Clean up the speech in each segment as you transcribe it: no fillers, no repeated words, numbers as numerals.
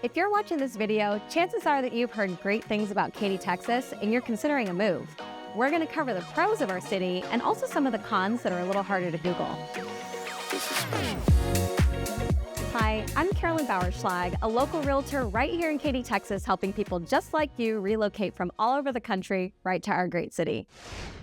If you're watching this video, chances are that you've heard great things about Katy, Texas, and you're considering a move. We're going to cover the pros of our city and also some of the cons that are a little harder to Google. Hi, I'm Carolyn Bauerschlag, a local realtor right here in Katy, Texas, helping people just like you relocate from all over the country right to our great city.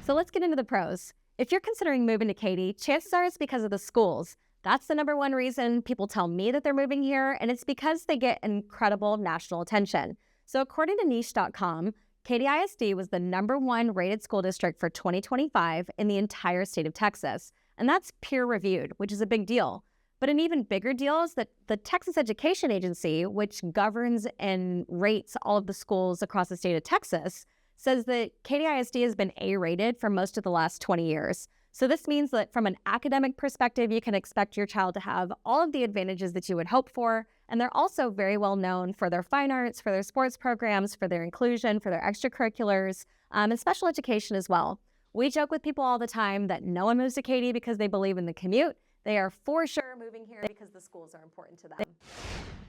So let's get into the pros. If you're considering moving to Katy, chances are it's because of the schools. That's the number one reason people tell me that they're moving here, and it's because they get incredible national attention. So according to niche.com, Katy ISD was the number one rated school district for 2025 in the entire state of Texas. And that's peer-reviewed, which is a big deal. But an even bigger deal is that the Texas Education Agency, which governs and rates all of the schools across the state of Texas, says that Katy ISD has been A-rated for most of the last 20 years. So this means that from an academic perspective, you can expect your child to have all of the advantages that you would hope for. And they're also very well known for their fine arts, for their sports programs, for their inclusion, for their extracurriculars, and special education as well. We joke with people all the time that no one moves to Katy because they believe in the commute. They are for sure moving here because the schools are important to them.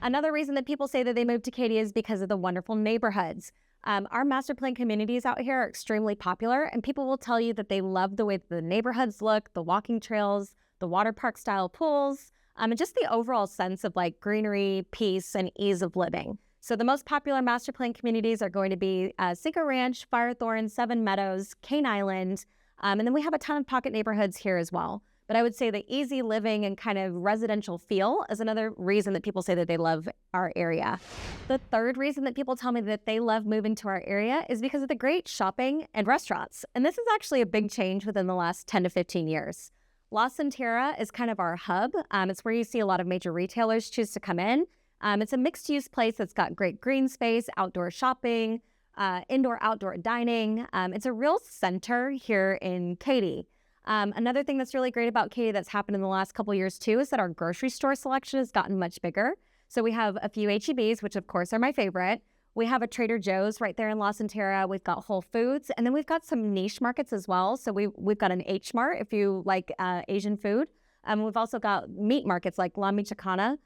Another reason that people say that they move to Katy is because of the wonderful neighborhoods. Our master plan communities out here are extremely popular, and people will tell you that they love the way that the neighborhoods look, the walking trails, the water park style pools, and just the overall sense of like greenery, peace, and ease of living. So the most popular master plan communities are going to be Cinco Ranch, Firethorn, Seven Meadows, Cane Island, and then we have a ton of pocket neighborhoods here as well. But I would say the easy living and kind of residential feel is another reason that people say that they love our area. The third reason that people tell me that they love moving to our area is because of the great shopping and restaurants. And this is actually a big change within the last 10 to 15 years. La Centera is kind of our hub. It's where you see a lot of major retailers choose to come in. It's a mixed-use place that's got great green space, outdoor shopping, indoor-outdoor dining. It's a real center here in Katy. Another thing that's really great about Katy that's happened in the last couple of years too is that our grocery store selection has gotten much bigger. So we have a few H-E-Bs, which of course are my favorite. We have a Trader Joe's right there in La Centera. We've got Whole Foods, and then we've got some niche markets as well. So we've got an H-Mart if you like Asian food. We've also got meat markets like La Michoacana,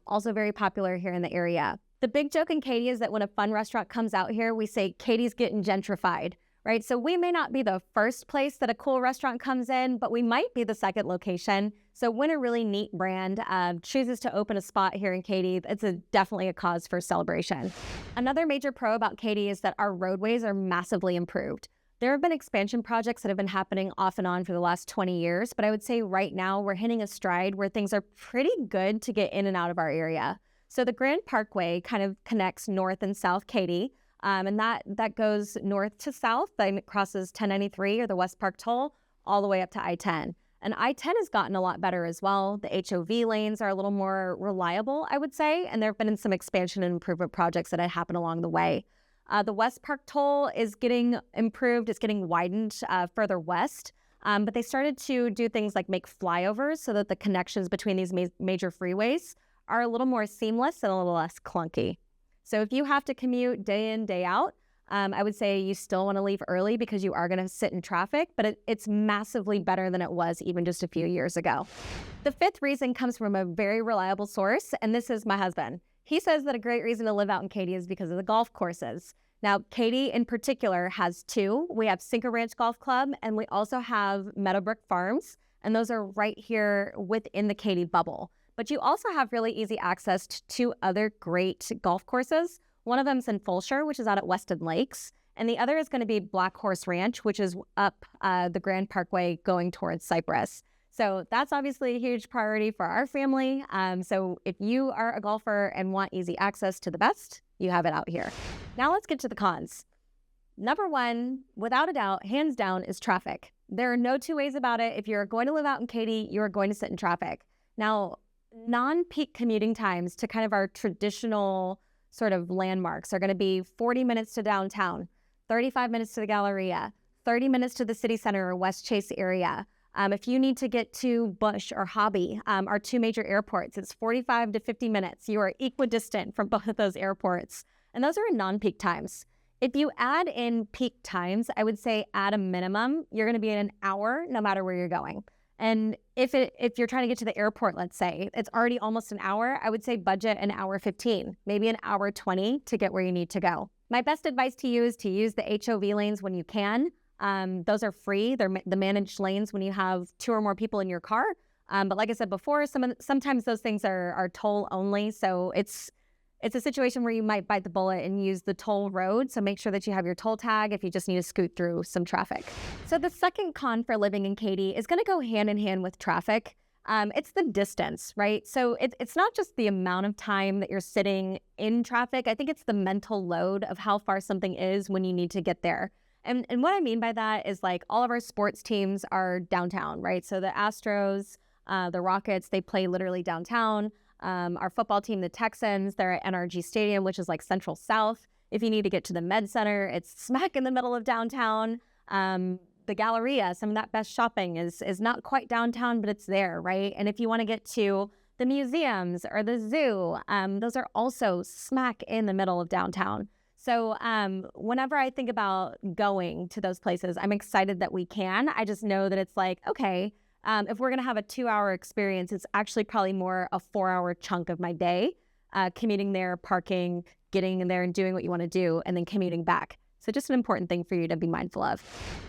also very popular here in the area. The big joke in Katy is that when a fun restaurant comes out here, we say Katy's getting gentrified. Right? So we may not be the first place that a cool restaurant comes in, but we might be the second location. So when a really neat brand chooses to open a spot here in Katy, it's definitely a cause for celebration. Another major pro about Katy is that our roadways are massively improved. There have been expansion projects that have been happening off and on for the last 20 years, but I would say right now we're hitting a stride where things are pretty good to get in and out of our area. So the Grand Parkway kind of connects North and South Katy. And that goes north to south, then it crosses 1093 or the West Park Toll all the way up to I-10. And I-10 has gotten a lot better as well. The HOV lanes are a little more reliable, I would say, and there have been some expansion and improvement projects that have happened along the way. The West Park Toll is getting improved. It's getting widened further west, but they started to do things like make flyovers so that the connections between these major freeways are a little more seamless and a little less clunky. So if you have to commute day in, day out, I would say you still want to leave early because you are going to sit in traffic, but it's massively better than it was even just a few years ago. The fifth reason comes from a very reliable source, and this is my husband. He says that a great reason to live out in Katy is because of the golf courses. Now, Katy in particular has two. We have Cinco Ranch Golf Club, and we also have Meadowbrook Farms, and those are right here within the Katy bubble. But you also have really easy access to two other great golf courses. One of them is in Fulshire, which is out at Weston Lakes. And the other is going to be Black Horse Ranch, which is up the Grand Parkway going towards Cypress. So that's obviously a huge priority for our family. So if you are a golfer and want easy access to the best, you have it out here. Now let's get to the cons. Number one, without a doubt, hands down, is traffic. There are no two ways about it. If you're going to live out in Katy, you are going to sit in traffic. Now, non-peak commuting times to kind of our traditional sort of landmarks are going to be 40 minutes to downtown, 35 minutes to the Galleria, 30 minutes to the city center or West Chase area. If you need to get to Bush or Hobby, our two major airports, it's 45 to 50 minutes. You are equidistant from both of those airports. And those are in non-peak times. If you add in peak times, I would say at a minimum, you're going to be in an hour no matter where you're going. And if you're trying to get to the airport, let's say, it's already almost an hour, I would say budget an hour 15, maybe an hour 20 to get where you need to go. My best advice to you is to use the HOV lanes when you can. Those are free. They're the managed lanes when you have 2 or more people in your car. But like I said before, sometimes those things are toll only. So it's a situation where you might bite the bullet and use the toll road. So make sure that you have your toll tag if you just need to scoot through some traffic. So the second con for living in Katy is going to go hand in hand with traffic. It's the distance, right? So it's not just the amount of time that you're sitting in traffic. I think it's the mental load of how far something is when you need to get there. And what I mean by that is like all of our sports teams are downtown, right? So the Astros, the Rockets, they play literally downtown. Our football team, the Texans, they're at NRG Stadium, which is like Central South. If you need to get to the Med Center, it's smack in the middle of downtown. The Galleria, some of that best shopping is not quite downtown, but it's there, right? And if you want to get to the museums or the zoo, those are also smack in the middle of downtown. So whenever I think about going to those places, I'm excited that we can. I just know that it's like, okay, if we're going to have a 2-hour experience, it's actually probably more a 4-hour chunk of my day, commuting there, parking, getting in there and doing what you want to do, and then commuting back. So just an important thing for you to be mindful of.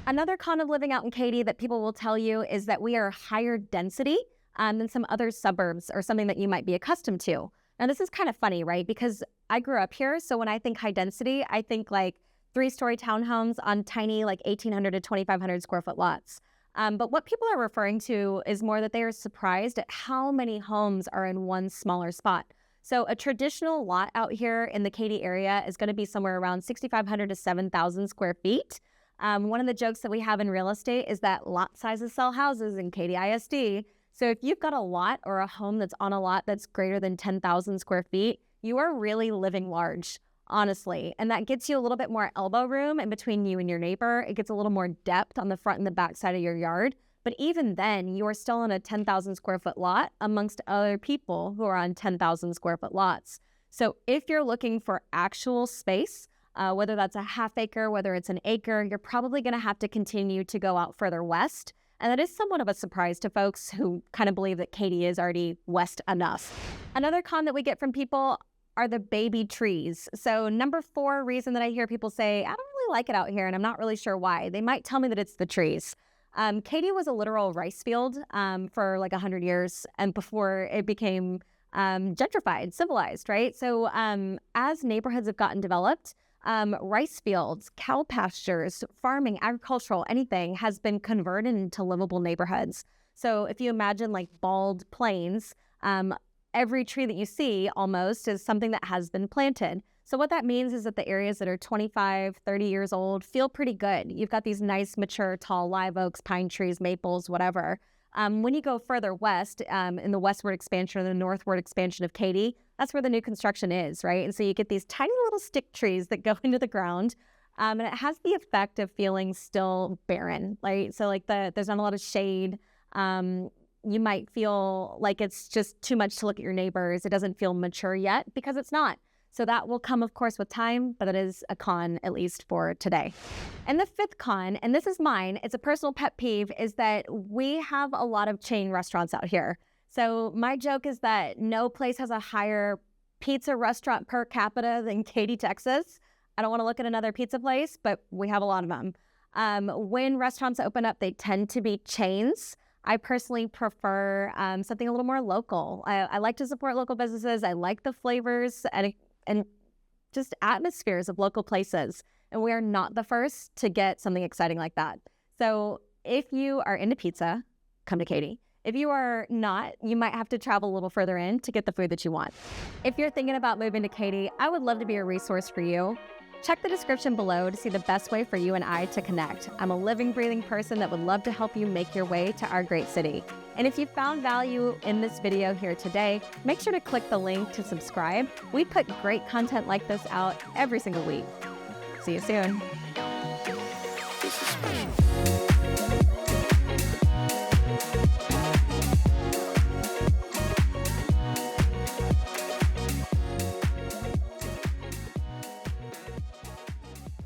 Another con of living out in Katy that people will tell you is that we are higher density than some other suburbs or something that you might be accustomed to. Now, this is kind of funny, right? Because I grew up here. So when I think high density, I think like 3-story townhomes on tiny, like 1,800 to 2,500 square foot lots. But what people are referring to is more that they are surprised at how many homes are in one smaller spot. So a traditional lot out here in the Katy area is going to be somewhere around 6,500 to 7,000 square feet. One of the jokes that we have in real estate is that lot sizes sell houses in Katy ISD. So if you've got a lot or a home that's on a lot that's greater than 10,000 square feet, you are really living large, honestly. And that gets you a little bit more elbow room in between you and your neighbor. It gets a little more depth on the front and the back side of your yard. But even then, you are still on a 10,000 square foot lot amongst other people who are on 10,000 square foot lots. So if you're looking for actual space, whether that's a half acre, whether it's an acre, you're probably going to have to continue to go out further west. And that is somewhat of a surprise to folks who kind of believe that Katy is already west enough. Another con that we get from people are the baby trees. So number 4 reason that I hear people say, I don't really like it out here and I'm not really sure why. They might tell me that it's the trees. Katy was a literal rice field for like 100 years and before it became gentrified, civilized, right? So as neighborhoods have gotten developed, rice fields, cow pastures, farming, agricultural, anything has been converted into livable neighborhoods. So if you imagine like bald plains, every tree that you see almost is something that has been planted. So what that means is that the areas that are 25, 30 years old feel pretty good. You've got these nice, mature, tall live oaks, pine trees, maples, whatever. When you go further west, in the westward expansion or the northward expansion of Katy, that's where the new construction is, right? And so you get these tiny little stick trees that go into the ground, and it has the effect of feeling still barren, right? So like there's not a lot of shade. You might feel like it's just too much to look at your neighbors. It doesn't feel mature yet because it's not. So that will come, of course, with time, but it is a con, at least for today. And the 5th con, and this is mine, it's a personal pet peeve, is that we have a lot of chain restaurants out here. So my joke is that no place has a higher pizza restaurant per capita than Katy, Texas. I don't want to look at another pizza place, but we have a lot of them. When restaurants open up, they tend to be chains. I personally prefer something a little more local. I like to support local businesses. I like the flavors and just atmospheres of local places. And we are not the first to get something exciting like that. So if you are into pizza, come to Katy. If you are not, you might have to travel a little further in to get the food that you want. If you're thinking about moving to Katy, I would love to be a resource for you. Check the description below to see the best way for you and I to connect. I'm a living, breathing person that would love to help you make your way to our great city. And if you found value in this video here today, make sure to click the link to subscribe. We put great content like this out every single week. See you soon.